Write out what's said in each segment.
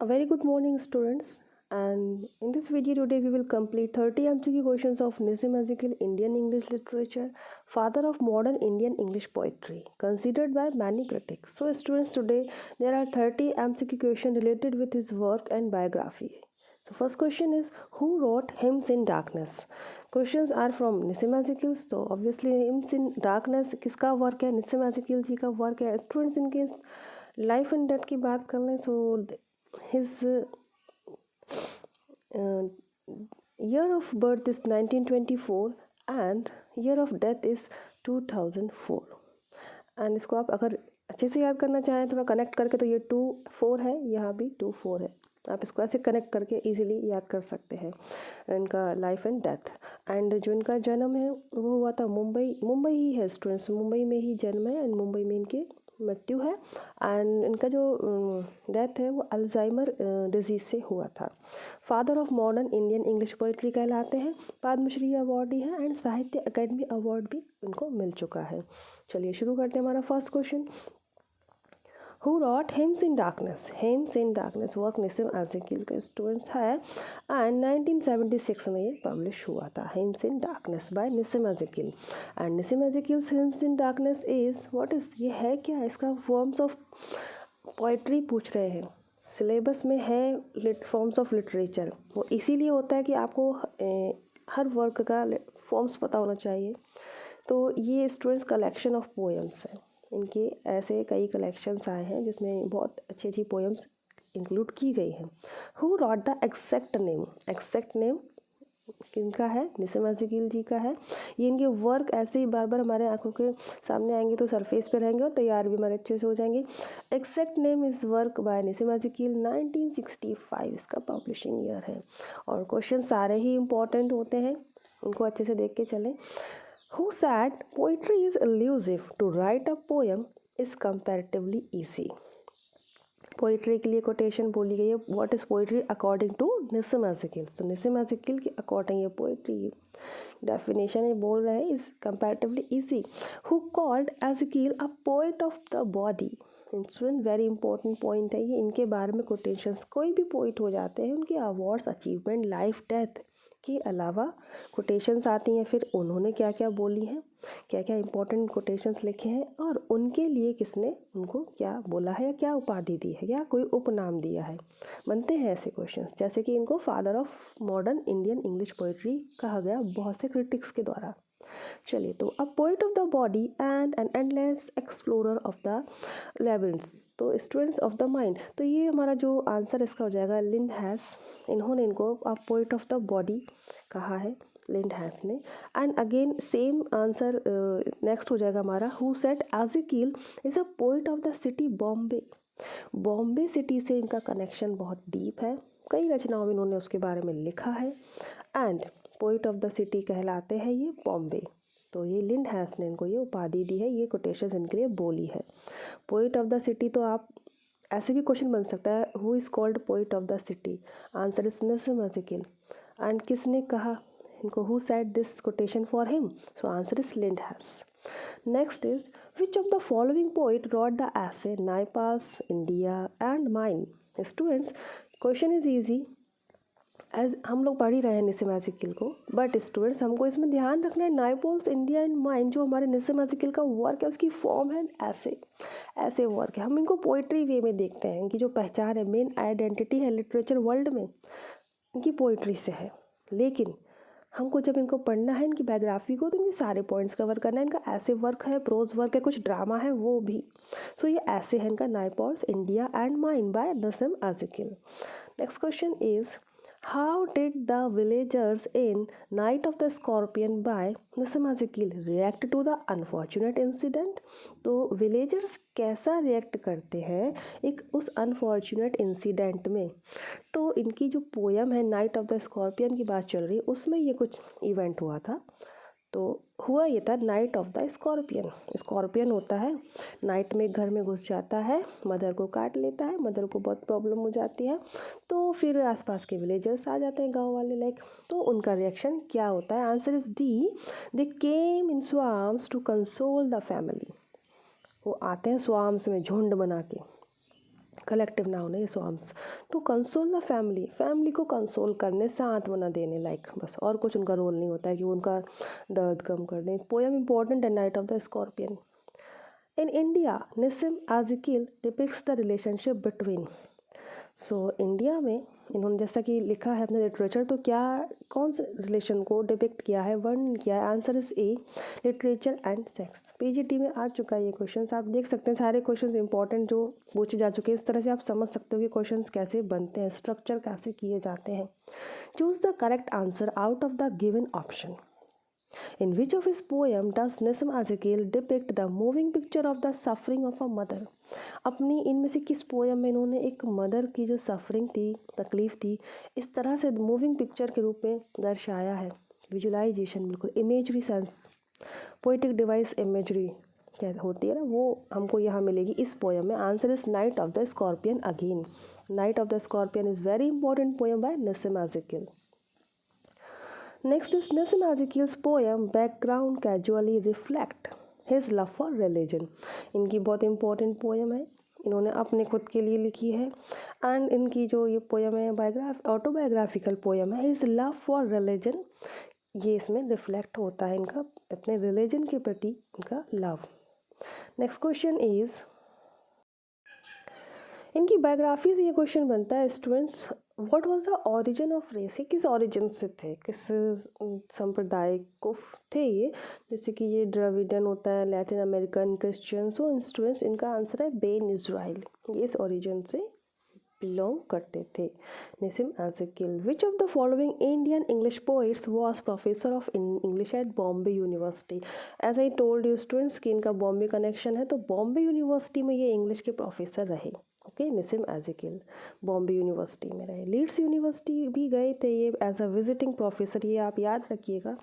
A very good morning, students. And in this video today, we will complete 30 MCQ questions of Nissim Ezekiel, Indian English Literature, father of modern Indian English poetry, considered by many critics. So, students, today there are 30 MCQ questions related with his work and biography. So, first question is, who wrote Hymns in Darkness? Questions are from Nissim Ezekiel. So, obviously, Hymns in Darkness किसका work है? निसिम एजिकिल जी का work है. Students इनके life and death की बात कर लें, सो his year of birth is 1924 and year of death is 2004. And इसको आप अगर अच्छे से याद करना चाहें थोड़ा कनेक्ट करके, तो ये 2-4 है, यहाँ भी 2-4 है. आप इसको ऐसे कनेक्ट करके इजीली याद कर सकते हैं इनका लाइफ एंड डेथ. एंड जो इनका जन्म है वो हुआ था मुंबई ही है स्टूडेंट्स, मुंबई में ही जन्म है एंड मुंबई में इनकी मृत्यु है. एंड इनका जो डेथ है वो अल्जाइमर डिजीज़ से हुआ था. Father of modern Indian English poetry कहलाते हैं. पद्मश्री अवार्डी हैं एंड साहित्य अकेडमी अवार्ड भी इनको मिल चुका है. चलिए शुरू करते हैं हमारा first question. Who wrote Hymns in Darkness? Hymns in Darkness work Nissim Ezekiel के स्टूडेंट्स है एंड 1976 में ये पब्लिश हुआ था. Hymns in Darkness bye Nissim Ezekiel. And Nissim Ezekiel's Hymns in Darkness is what is, ये है क्या? इसका फॉर्म्स ऑफ पोइट्री पूछ रहे हैं, सिलेबस में है फॉर्म्स ऑफ लिटरेचर. वो इसीलिए होता है कि आपको हर वर्क का फॉर्म्स पता होना चाहिए. तो ये स्टूडेंट्स कलेक्शन ऑफ पोएम्स है. इनके ऐसे कई कलेक्शंस आए हैं जिसमें बहुत अच्छी अच्छी पोएम्स इंक्लूड की गई हैं. Who wrote the exact name? Exact name किनका है? निसिम एज़ेकियल जी का है. ये इनके वर्क ऐसे ही बार बार हमारे आंखों के सामने आएंगे तो सरफेस पे रहेंगे और तैयार भी हमारे अच्छे से हो जाएंगे. Exact name is work by Nissim Ezekiel 1965 इसका पब्लिशिंग ईयर है. और क्वेश्चन सारे ही इंपॉर्टेंट होते हैं, उनको अच्छे से देख के चलें. Who said poetry is elusive? To write a poem is comparatively easy. Poetry के लिए कोटेशन बोली गई है. What is poetry according to Nissim Ezekiel? तो निसिम एज़ेकियल के अकॉर्डिंग ये पोइट्री डेफिनेशन ये बोल रहे हैं is comparatively easy. Who called Ezekiel a poet of the body? Student very important point है ये. इनके बारे में कोटेशंस, कोई भी पोइट हो जाते हैं उनके अवार्ड्स, अचीवमेंट, लाइफ, डेथ के अलावा कोटेशंस आती हैं. फिर उन्होंने क्या क्या बोली हैं, क्या क्या इंपॉर्टेंट कोटेशंस लिखे हैं और उनके लिए किसने उनको क्या बोला है या क्या उपाधि दी है या कोई उपनाम दिया है. बनते हैं ऐसे क्वेश्चन, जैसे कि इनको father of modern Indian English poetry कहा गया बहुत से क्रिटिक्स के द्वारा. चलिए, तो a poet of the body and an endless explorer of the labyrinths. तो स्टूडेंट्स ऑफ द माइंड, तो ये हमारा जो आंसर इसका हो जाएगा लिंडहैस. इन्होंने इनको a poet of the body कहा है, लिंडहैस ने. And again same answer next हो जाएगा हमारा. Who said Ezekiel is a poet of the city Bombay. Bombay city से इनका कनेक्शन बहुत डीप है, कई रचनाओं में इन्होंने उसके बारे में लिखा है. And poet of the city कहलाते हैं ये बॉम्बे. तो ये लिंडहैस ने इनको ये उपाधि दी है, ये कोटेशन इनके लिए बोली है. पोइट ऑफ द सिटी, तो आप ऐसे भी क्वेश्चन बन सकता है, who is called poet of the city? Answer is Nissim Ezekiel. And किसने कहा इनको, who said this quotation for him? So answer is Linda Hess. Next is which of the following poet wrote the essay Naipaul's, India and mine? Students question is easy, as हम लोग पढ़ ही रहे हैं निसिम एज़ेकियल को, बट स्टूडेंट्स हमको इसमें ध्यान रखना है नाइपोल्स, इंडिया एंड माइन जो हमारे निसिम एज़ेकियल का वर्क है उसकी फॉर्म है ऐसे वर्क है. हम इनको पोइट्री वे में देखते हैं, इनकी जो पहचान है, मेन आइडेंटिटी है लिटरेचर वर्ल्ड में इनकी पोइट्री से है. लेकिन हमको जब इनको पढ़ना है इनकी बायोग्राफी को, तो इनके सारे पॉइंट्स कवर करना है. इनका ऐसे वर्क है, प्रोज वर्क है, कुछ ड्रामा है वो भी. सो ये ऐसे है इनका Naipaul's, India and mine by Nissim Ezekiel. Next question is How did the villagers in Night of the Scorpion by Nisim Ezekiel react to the unfortunate incident? तो विलेजर्स कैसा रिएक्ट करते हैं एक उस अनफॉर्चुनेट इंसिडेंट में. तो इनकी जो पोयम है नाइट ऑफ द स्कॉर्पियन की बात चल रही है, उसमें ये कुछ इवेंट हुआ था. तो हुआ ये था night of the scorpion. Scorpion होता है नाइट में घर में घुस जाता है, मदर को काट लेता है, मदर को बहुत प्रॉब्लम हो जाती है. तो फिर आसपास के विलेजर्स आ जाते हैं, गांव वाले लाइक. तो उनका रिएक्शन क्या होता है? Answer is D, they came in swarms to console the family. वो आते हैं स्वार्म्स में, झुंड बना के, कलेक्टिव नाउन है ये swarms. To console the family, family को कंसोल करने, सांत्वना देने, लाइक बस, और कुछ उनका रोल नहीं होता है कि उनका दर्द कम कर दें। पोएम इंपॉर्टेंट है night of the scorpion. In India Nissim Ezekiel depicts the relationship between. So India में इन्होंने जैसा कि लिखा है अपने लिटरेचर, तो क्या कौन से रिलेशन को डिपिक्ट किया है, वर्णन किया है? Answer is a, literature and sex. PGT में आ चुका है ये क्वेश्चन, आप देख सकते हैं सारे क्वेश्चन इंपॉर्टेंट जो पूछे जा चुके हैं। इस तरह से आप समझ सकते हो कि क्वेश्चन कैसे बनते हैं, स्ट्रक्चर कैसे किए जाते हैं। Choose the correct answer out of the given option. In which of his poem does Nissim Ezekiel depict the moving picture of the suffering of a mother? अपनी इनमें से किस पोएम में इन्होंने एक मदर की जो सफरिंग थी, तकलीफ थी, इस तरह से मूविंग पिक्चर के रूप में दर्शाया है? विजुलाइजेशन, बिल्कुल, imagery sense, poetic device imagery क्या होती है ना, वो हमको यहाँ मिलेगी इस पोएम में। Answer is night of the scorpion again. Night of the scorpion is very important poem by Nissim Ezekiel. Next is Nissim Ezekiel's poem Background Casually Reflect His Love for Religion। इनकी बहुत इंपॉर्टेंट पोएम है, इन्होंने अपने खुद के लिए लिखी है। एंड इनकी जो ये पोएम है ऑटोबायोग्राफिकल पोएम है। हिज लव फॉर रिलीजन, ये इसमें रिफ्लेक्ट होता है इनका अपने रिलीजन के प्रति इनका लव। नेक्स्ट क्वेश्चन इज, इनकी बायोग्राफी से ये क्वेश्चन बनता है students, what was the origin of race? ये किस ओरिजिन से थे, किस संप्रदाय को थे ये? जैसे कि ये द्रविडियन होता है, Latin American, Christian. So students इनका आंसर है बेन इज़राइल, ये इस ओरिजिन से बिलोंग करते थे। Nissim Ezekiel, which of the following Indian English poets was professor of English at Bombay university? As I told you students कि इनका बॉम्बे कनेक्शन है, तो बॉम्बे यूनिवर्सिटी में ये इंग्लिश के प्रोफेसर रहे। ओके, निसिम एजेकिल बॉम्बे यूनिवर्सिटी में रहे। लीड्स यूनिवर्सिटी भी गए थे ये एज अ विजिटिंग प्रोफेसर, ये आप याद रखिएगा,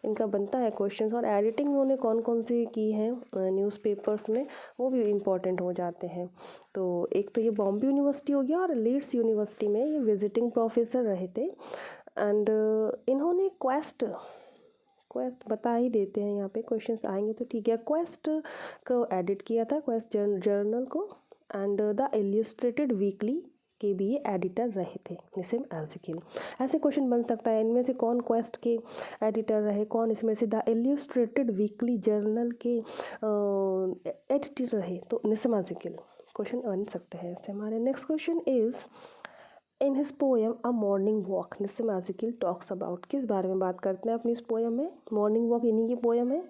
इनका बनता है क्वेश्चंस। और एडिटिंग उन्होंने कौन कौन सी की हैं न्यूज़पेपर्स में, वो भी इम्पॉर्टेंट हो जाते हैं। तो एक तो ये बॉम्बे यूनिवर्सिटी हो गया, और लीड्स यूनिवर्सिटी में ये विजिटिंग प्रोफेसर रहे थे। एंड इन्होंने क्वेस्ट बता ही देते हैं, यहाँ पे क्वेश्चंस आएंगे तो ठीक है। क्वेस्ट को एडिट किया था, क्वेस्ट जर्नल को, एंड द इलिस्ट्रेटेड वीकली के भी ये एडिटर रहे थे निसिम एजेकिल। ऐसे क्वेश्चन बन सकता है, इनमें से कौन क्वेस्ट के एडिटर रहे, कौन इसमें से द इलिस्ट्रेटेड वीकली जर्नल के एडिटर रहे, तो निसिम एजेकिल क्वेश्चन बन सकते हैं ऐसे हमारे। Next question is, in his poem a morning walk Nissim Ezekiel talks about, किस बारे में बात करते हैं अपनी इस पोएम में? मॉर्निंग वॉक इन्हीं की पोएम है।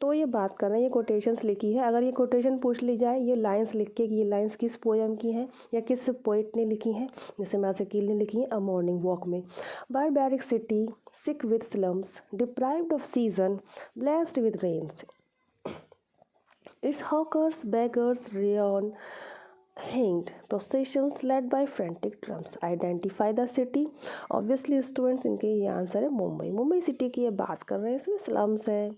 तो ये बात कर रहे हैं, ये कोटेशंस लिखी है। अगर ये कोटेशन पूछ ली जाए, ये लाइंस लिख के कि ये लाइंस किस पोएम की हैं या किस पोइट ने लिखी हैं, निसिम एजेकिल ने लिखी है अ मॉर्निंग वॉक में। Barbaric city, sick with slums, deprived of season, blessed with rains, its hawkers, beggars, iron, hanged, processions led by frantic drums, identify the city। Obviously students इनके ये आंसर है मुंबई सिटी की ये बात कर रहे हैं। इसमें स्लम्स है,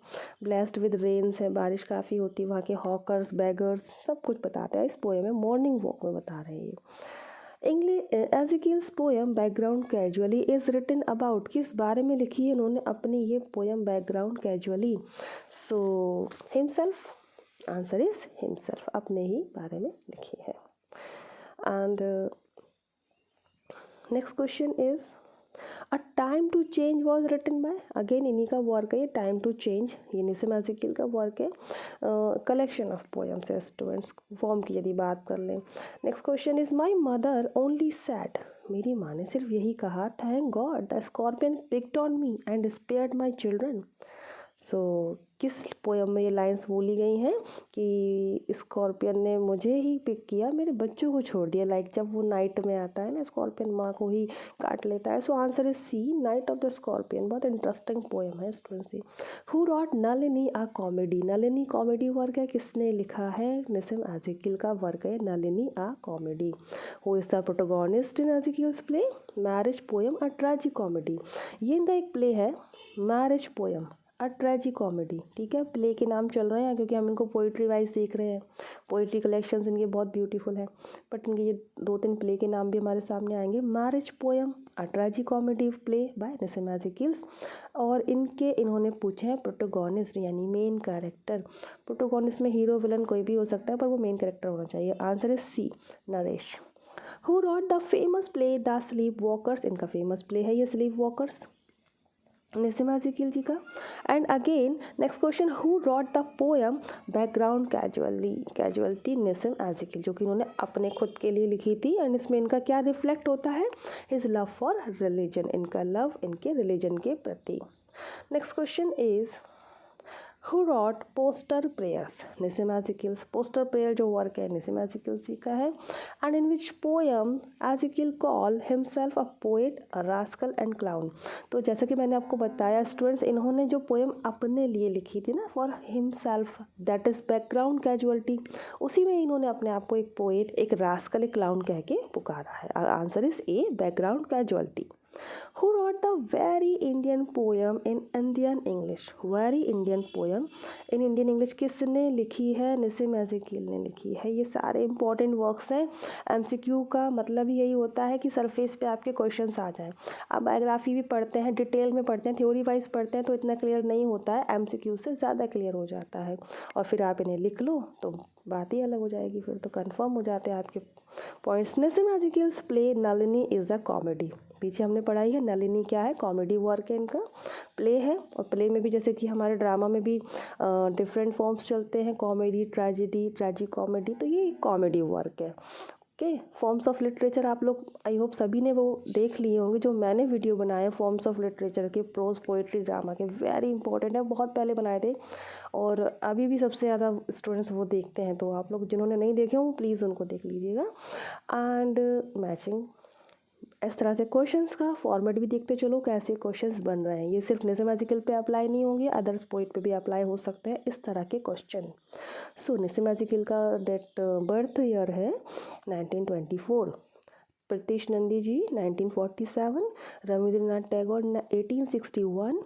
ब्लेस्ड विद रेन्स है, बारिश काफ़ी होती है वहाँ के, हॉकर्स, बैगर्स, सब कुछ बताते हैं इस पोएम में, मॉर्निंग वॉक में बता रहे हैं ये। English Ezekiel's poem background casually is written about, किस बारे में लिखी है इन्होंने अपनी ये poem background casually? So himself, answer is himself, अपने ही बारे में लिखी है। And next question is, A Time to Change was written by, again इन्हीं का वर्क है ये, टाइम टू चेंज, ये निसिम एजेकिल का वर्क है। कलेक्शन ऑफ पोएम्स है स्टूडेंट्स, फॉर्म की यदि बात कर लें। Next question is, my mother only said, मेरी माँ ने सिर्फ यही कहा, thank God the scorpion picked on me and spared my children. So किस पोएम में ये लाइंस बोली गई हैं कि स्कॉर्पियन ने मुझे ही पिक किया, मेरे बच्चों को छोड़ दिया, लाइक जब वो नाइट में आता है ना, स्कॉर्पियन माँ को ही काट लेता है। So answer is C, night of the scorpion. बहुत इंटरेस्टिंग पोएम है स्टूडेंट से। Who wrote Nalini a comedy, Nalini comedy work है, किसने लिखा है? निसिम एजेकिल का वर्क है Nalini a comedy. Who is the protagonist in Ezekiel's play? Marriage poem a tragic comedy, ये इनका एक प्ले है marriage poem a tragi comedy, ठीक है, प्ले के नाम चल रहे हैं क्योंकि हम इनको पोइट्री वाइज देख रहे हैं, पोइट्री कलेक्शंस इनके बहुत ब्यूटीफुल हैं, बट इनके ये 2-3 प्ले के नाम भी हमारे सामने आएंगे। Marriage poem, a tragi comedy play by Nissim Ezekiel's. और इन्होंने पूछे हैं प्रोटोगोनिस्ट यानी मेन कैरेक्टर। प्रोटोगोनिस्ट में हीरो विलन कोई भी हो सकता है पर वो मेन कैरेक्टर होना चाहिए। Answer is C, Naresh. Who wrote the famous play the sleepwalkers, इनका फेमस प्ले है ये sleepwalkers, Nissim Ezekiel ji का। And again next question, who wrote the poem background casualty, Nissim Ezekiel, जो कि इन्होंने अपने खुद के लिए लिखी थी। एंड इसमें इनका क्या रिफ्लेक्ट होता है, हिज लव फॉर रिलीजन, इनका लव इनके रिलीजन के प्रति। Next question is who wrote poster prayers, Nissim Ezekiel's. Poster prayer जो वर्क है नसीम-ए-आज़िज़ गिल जी का है। And in which poem Ezekiel call himself a poet, a rascal and clown. तो जैसा कि मैंने आपको बताया स्टूडेंट्स, इन्होंने जो पोएम अपने लिए लिखी थी ना, for himself, that is background casualty, उसी में इन्होंने अपने आप को एक पोएट, एक रास्कल, एक क्लाउन कह के पुकारा है। Answer is a, background casualty. Who wrote the very Indian poem in Indian English? Very Indian poem in Indian English किसने लिखी है, नसीम-ए-आज़िज़ गिल ने लिखी है। ये सारे इंपॉर्टेंट वर्क्स हैं। एमसीक्यू का मतलब ही यही होता है कि सरफेस पे आपके क्वेश्चंस आ जाएं। आप बायोग्राफी भी पढ़ते हैं, डिटेल में पढ़ते हैं, थ्योरी वाइज पढ़ते हैं तो इतना क्लियर नहीं होता है, एमसीक्यू से ज़्यादा क्लियर हो जाता है। और फिर आप इन्हें लिख लो तो बात ही अलग हो जाएगी, फिर तो कंफर्म हो जाते हैं आपके points. Nissim Ezekiel's play Nalini is a comedy, पीछे हमने पढ़ाई है नलिनी क्या है, कॉमेडी वर्क है इनका, प्ले है। और प्ले में भी जैसे कि हमारे ड्रामा में भी डिफरेंट फॉर्म्स चलते हैं, कॉमेडी, ट्रेजिडी, ट्रेजी कॉमेडी, तो ये कॉमेडी वर्क है। ओके, फॉर्म्स ऑफ लिटरेचर आप लोग आई होप सभी ने वो देख लिए होंगे जो मैंने वीडियो बनाए फॉर्म्स ऑफ लिटरेचर के, प्रोज, पोइट्री, ड्रामा के, वेरी इंपॉर्टेंट है, बहुत पहले बनाए थे और अभी भी सबसे ज़्यादा स्टूडेंट्स वो देखते हैं। तो आप लोग जिन्होंने नहीं देखे हो प्लीज़ उनको देख लीजिएगा। एंड मैचिंग, इस तरह से क्वेश्चंस का फॉर्मेट भी देखते चलो कैसे क्वेश्चंस बन रहे हैं। ये सिर्फ नसीम-ए-आज़िज़ गिल पे अप्लाई नहीं होंगे, अदर्स पोइट पे भी अप्लाई हो सकते हैं इस तरह के क्वेश्चन। सो नसीम-ए-आज़िज़ गिल का डेट बर्थ ईयर है 1924, प्रीतिश नंदी जी 1947, रविंद्रनाथ टैगोर 1861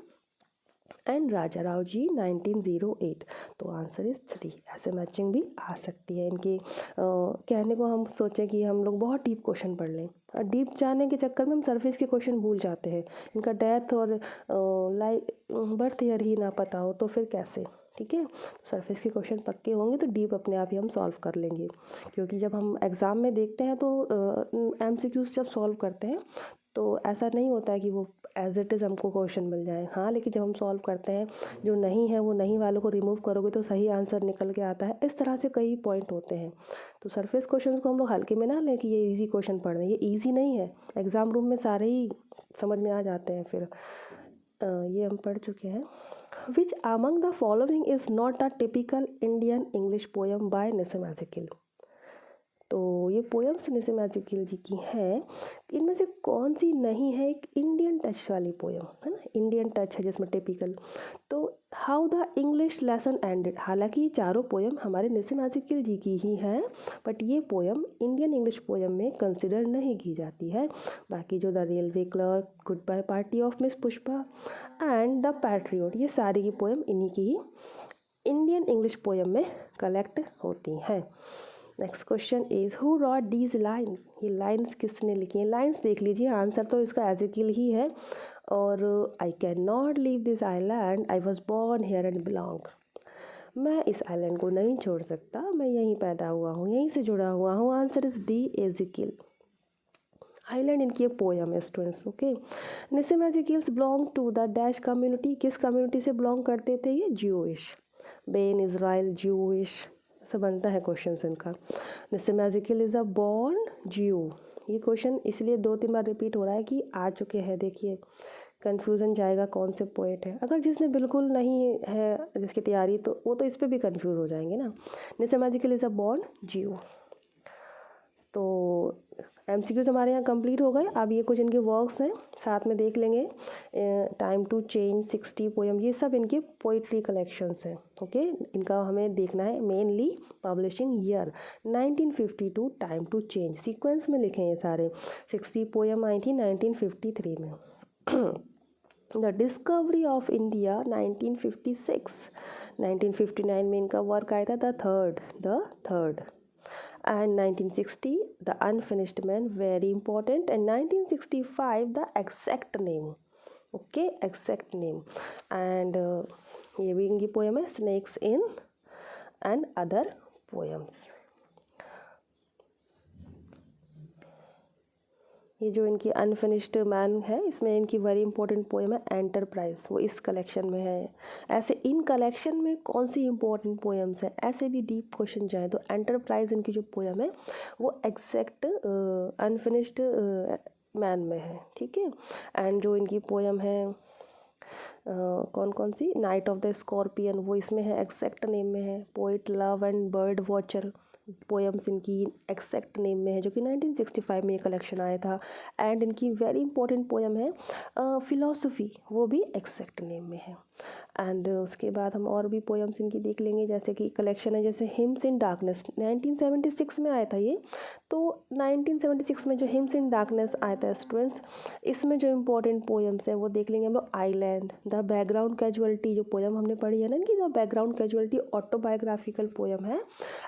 एंड राजा राव जी 1908। तो आंसर इज 3। ऐसे मैचिंग भी आ सकती है इनकी। कहने को हम सोचें कि हम लोग बहुत डीप क्वेश्चन पढ़ लें और डीप जाने के चक्कर में हम सरफेस के क्वेश्चन भूल जाते हैं। इनका डेथ और बर्थ ईयर ही ना पता हो तो फिर कैसे, ठीक है। तो सरफेस के क्वेश्चन पक्के होंगे तो डीप अपने आप ही हम सॉल्व कर लेंगे, क्योंकि जब हम एग्ज़ाम में देखते हैं तो एमसीक्यूज जब सॉल्व करते हैं तो ऐसा नहीं होता है कि वो एज इट इज़ हमको क्वेश्चन मिल जाए। हाँ, लेकिन जब हम सॉल्व करते हैं जो नहीं है वो नहीं वालों को रिमूव करोगे तो सही आंसर निकल के आता है। इस तरह से कई पॉइंट होते हैं। तो सरफेस क्वेश्चंस को हम लोग हल्के में ना लें कि ये इजी क्वेश्चन पढ़ रहे हैं, ये इजी नहीं है। एग्ज़ाम रूम में सारे ही समझ में आ जाते हैं फिर। ये हम पढ़ चुके हैं। Which among the following is not a typical Indian English poem by Nissim Ezekiel. तो ये पोएम्स नसीम-ए-आज़िज़ गिल जी की हैं, इनमें से कौन सी नहीं है एक इंडियन टच वाली पोएम, है ना, इंडियन टच है जिसमें टिपिकल। तो how the English lesson ended, हालांकि ये चारों पोएम हमारे नसीम-ए-आज़िज़ गिल जी की ही हैं, बट ये पोएम इंडियन इंग्लिश पोएम में कंसिडर नहीं की जाती है। बाकी जो the railway clerk, goodbye party of miss Pushpa and the patriot, ये सारी की पोएम इन्हीं की ही इंडियन इंग्लिश पोएम में कलेक्ट होती हैं। Next question is who wrote these line, ये लाइन्स किसने लिखी हैं। लाइन्स देख लीजिए, आंसर तो इसका आज़िज़ गिल ही है। और I can not leave this island, I was born hair and belong, मैं इस आइलैंड को नहीं छोड़ सकता, मैं यहीं पैदा हुआ हूँ, यहीं से जुड़ा हुआ हूँ। Answer is D, Ezekiel. Island इनकी एक पोएम है students. Okay, Nissim Ezekiel's belong to the dash community, किस कम्युनिटी से बिलोंग करते थे ये, ज्यूइश, बेन इज़राइल ज्यूइश, ऐसा बनता है क्वेश्चन इनका। नसीम-ए-आज़िज़ गिल इज़ अ बॉर्न ज्यू, ये क्वेश्चन इसलिए 2-3 बार रिपीट हो रहा है कि आ चुके हैं। देखिए कन्फ्यूज़न जाएगा कौन से पोएट है, अगर जिसने बिल्कुल नहीं है जिसकी तैयारी तो वो तो इस पर भी कन्फ्यूज़ हो जाएंगे ना। नसीम-ए-आज़िज़ गिल इज़ अ बॉर्न ज्यू। तो एमसीक्यूज़ हमारे यहाँ कंप्लीट हो गए। अब ये कुछ इनके वर्क्स हैं साथ में देख लेंगे। टाइम टू चेंज, 60 पोएम, ये सब इनके पोइट्री कलेक्शंस हैं। ओके, इनका हमें देखना है mainly publishing year 1952, time to change, sequence में लिखे हैं ये सारे। 60 पोएम आई थी 1953 में। द डिस्कवरी ऑफ इंडिया 1956, 1959 में इनका वर्क आया था the third and 1960 the unfinished man, very important, and 1965 the exact name, okay, exact name, and ये भी इनकी पोएम है snakes in and other poems. ये जो इनकी अनफिनिश्ड मैन है इसमें इनकी वेरी इंपॉर्टेंट पोएम है एंटरप्राइज, वो इस कलेक्शन में है। ऐसे इन कलेक्शन में कौन सी इंपॉर्टेंट पोएम्स हैं, ऐसे भी डीप क्वेश्चन जाए तो एंटरप्राइज इनकी जो पोएम है वो एग्जैक्ट अनफिनिश्ड मैन में है, ठीक है। एंड जो इनकी पोएम है कौन कौन सी, नाइट ऑफ द स्कॉर्पियन, वो इसमें है, एग्जैक्ट नेम में है। Poet love and bird watcher poems इनकी एग्जैक्ट नेम में है, जो कि 1965 में ये कलेक्शन आया था। एंड इनकी वेरी इंपॉर्टेंट पोएम है फिलॉसफी, वो भी एग्जैक्ट नेम में है। एंड उसके बाद हम और भी पोएम्स इनकी देख लेंगे, जैसे कि कलेक्शन है जैसे हिम्स इन डार्कनेस, 1976 में आया था ये। तो 1976 में जो हिम्स इन डार्कनेस आया था स्टूडेंट्स, इसमें जो इम्पोर्टेंट पोएम्स हैं वो देख लेंगे हम लोग। आइलैंड, द बैकग्राउंड कैजुअलिटी जो पोएम हमने पढ़ी है ना इनकी, the background casualty autobiographical poem है।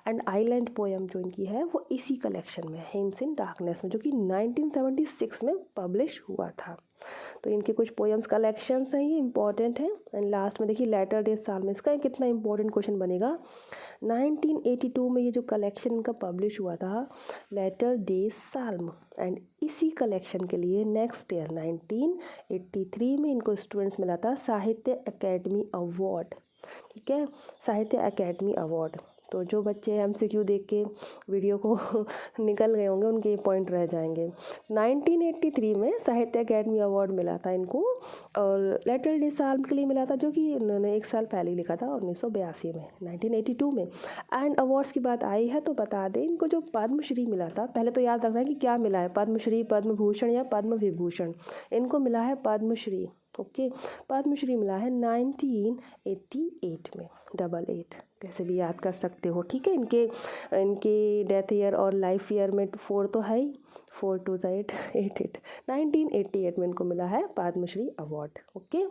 एंड आइलैंड पोएम जो इनकी है वो इसी कलेक्शन में, हिम्स इन डार्कनेस में, जो कि 1976 में पब्लिश हुआ था। तो इनके कुछ पोएम्स कलेक्शंस हैं, ये इंपॉर्टेंट है। एंड लास्ट में देखिए लेटर डे साल्म, इसका कितना इंपॉर्टेंट क्वेश्चन बनेगा। 1982 में ये जो कलेक्शन इनका पब्लिश हुआ था लेटर डे साल्म, एंड इसी कलेक्शन के लिए नेक्स्ट ईयर 1983 में इनको स्टूडेंट्स मिला था साहित्य अकेडमी अवार्ड, ठीक है, साहित्य अकेडमी अवार्ड। तो जो बच्चे MCQ देख के वीडियो को निकल गए होंगे उनके ये पॉइंट रह जाएंगे। 1983 में साहित्य अकेडमी अवार्ड मिला था इनको, और लेटर डे साल्म के लिए मिला था, जो कि इन्होंने 1 साल पहले लिखा था 1982 में, 1982 में। एंड अवार्ड्स की बात आई है तो बता दें, इनको जो पद्मश्री मिला था, पहले तो याद रखना है कि क्या मिला है, पद्मश्री, पद्म भूषण या पद्म विभूषण। इनको मिला है पद्मश्री, ओके, पद्मश्री मिला है 1988 में, 88 कैसे भी याद कर सकते हो, ठीक है। इनके डेथ ईयर और लाइफ ईयर में 4 तो है ही, 4 2 8 8 1988 में इनको मिला है पद्मश्री अवार्ड, ओके।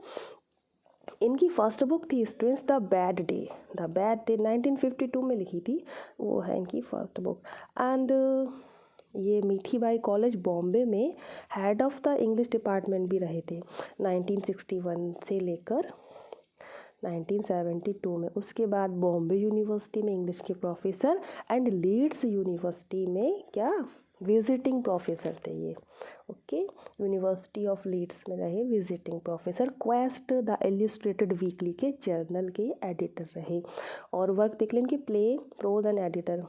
इनकी फर्स्ट बुक थी स्टूडेंट्स द बैड डे, 1952 में लिखी थी, वो है इनकी फर्स्ट बुक। एंड ये मीठीबाई कॉलेज बॉम्बे में head of the English department भी रहे थे 1961 से लेकर 1972 में। उसके बाद बॉम्बे यूनिवर्सिटी में इंग्लिश के प्रोफेसर, एंड लीड्स यूनिवर्सिटी में क्या विजिटिंग प्रोफेसर थे ये, ओके, यूनिवर्सिटी ऑफ लीड्स में रहे visiting professor. Quest the Illustrated Weekly के जर्नल के एडिटर रहे। और वर्क देख लें इनके play, prose and editor.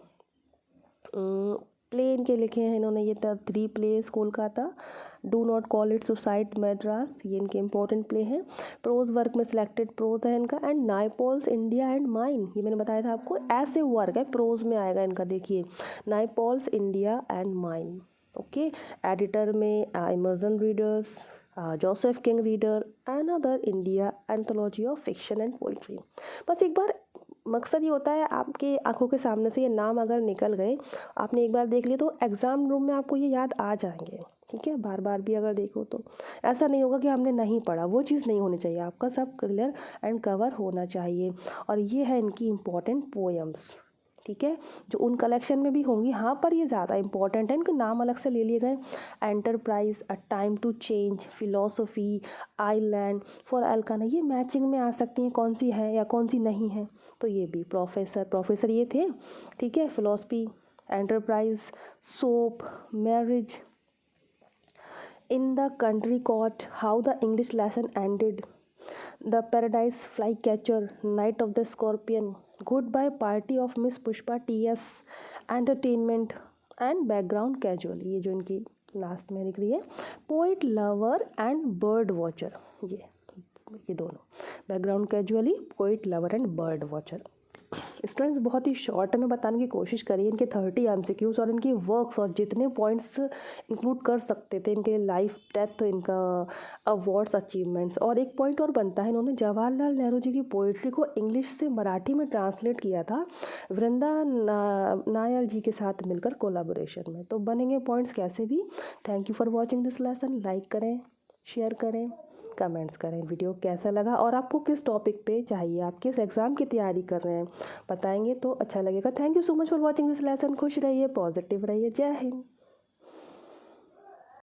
Play इनके लिखे हैं इन्होंने ये 3 plays Kolkata, do not call it suicide Madras, ये इनके इंपॉर्टेंट प्ले हैं। प्रोज वर्क में सिलेक्टेड प्रोज है इनका, and Naipaul's India and mine, ये मैंने बताया था आपको, ऐसे वर्क है प्रोज में आएगा इनका, देखिए Naipaul's India and mine, okay. Editor में emergent readers, Joseph king reader, another India, anthology of fiction and poetry. बस एक बार मकसद ये होता है, आपके आंखों के सामने से ये नाम अगर निकल गए, आपने एक बार देख लिया तो एग्ज़ाम रूम में आपको ये याद आ जाएंगे, ठीक है। बार बार भी अगर देखो तो ऐसा नहीं होगा कि हमने नहीं पढ़ा, वो चीज़ नहीं होनी चाहिए, आपका सब क्लियर एंड कवर होना चाहिए। और ये है इनकी इम्पोर्टेंट पोएम्स, ठीक है, जो उन कलेक्शन में भी होंगी, हाँ, पर ये ज़्यादा इंपॉर्टेंट है, इनके नाम अलग से ले लिए गए। Enterprise, a time to change, philosophy, island, for Elkana, ये मैचिंग में आ सकती हैं, कौन सी है या कौन सी नहीं है। तो ये भी प्रोफेसर ये थे, ठीक है। Philosophy, enterprise, soap, marriage, in the country cot, how the English lesson ended, the paradise flycatcher, night of the scorpion, goodbye party of miss Pushpa TS, entertainment, and background casual, ये जो इनकी last में निकली है, poet lover and bird watcher, ये दोनों, background casually, poet lover and bird watcher. Students बहुत ही शॉर्ट में बताने की कोशिश करी, इनके 30 MCQs और इनकी वर्क्स और जितने पॉइंट्स इंक्लूड कर सकते थे, इनके लाइफ डेथ, इनका अवार्ड्स, अचीवमेंट्स। और एक पॉइंट और बनता है, इन्होंने जवाहरलाल नेहरू जी की पोइट्री को इंग्लिश से मराठी में ट्रांसलेट किया था वृंदा नायर जी के साथ मिलकर कोलाबोरेशन में। तो बनेंगे पॉइंट्स कैसे भी। Thank you for watching this lesson, like करें, शेयर करें, कमेंट्स करें। वीडियो कैसा लगा और आपको किस टॉपिक पे चाहिए, आप किस एग्ज़ाम की तैयारी कर रहे हैं, बताएंगे तो अच्छा लगेगा। Thank you so much for watching this lesson. खुश रहिए, पॉजिटिव रहिए। जय हिंद।